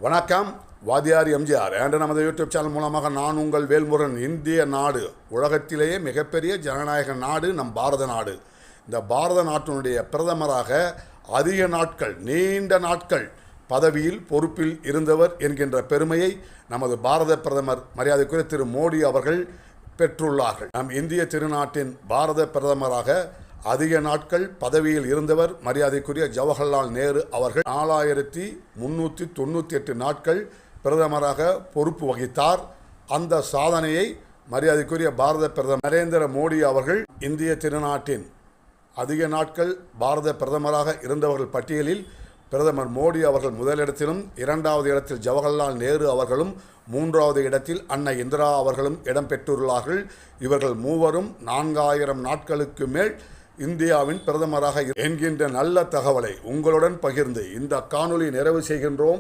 வணக்கம். வாதியார் எம்ஜிஆர் என்ற நமது யூடியூப் சேனல் மூலமாக நான் உங்கள் வேல்முருகன். இந்திய நாடு உலகத்திலேயே மிகப்பெரிய ஜனநாயக நாடு நம் பாரத நாடு. இந்த பாரத நாட்டினுடைய பிரதமராக அதிக நாட்கள், நீண்ட நாட்கள் பதவியில் பொறுப்பில் இருந்தவர் என்கின்ற பெருமையை நமது பாரத பிரதமர் மரியாதைக்குரிய திரு மோடி அவர்கள் பெற்றுள்ளார்கள். நம் இந்திய திருநாட்டின் பாரத பிரதமராக அதிக நாட்கள் பதவியில் இருந்தவர் மரியாதைக்குரிய ஜவஹர்லால் நேரு அவர்கள் 4398 நாட்கள் பிரதமராக பொறுப்பு வகித்தார். அந்த சாதனையை மரியாதைக்குரிய பாரத பிரதமர் நரேந்திர மோடி அவர்கள் இந்திய திருநாட்டின் அதிக நாட்கள் பாரத பிரதமராக இருந்தவர்கள் பட்டியலில் பிரதமர் மோடி அவர்கள் முதலிடத்திலும், இரண்டாவது இடத்தில் ஜவஹர்லால் நேரு அவர்களும், மூன்றாவது இடத்தில் அன்னை இந்திரா அவர்களும் இடம்பெற்றுள்ளார்கள். இவர்கள் மூவரும் 4000 நாட்களுக்கு மேல் இந்தியாவின் பிரதமராக என்கின்ற நல்ல தகவலை உங்களுடன் பகிர்ந்து இந்த காணொளி நிறைவு செய்கின்றோம்.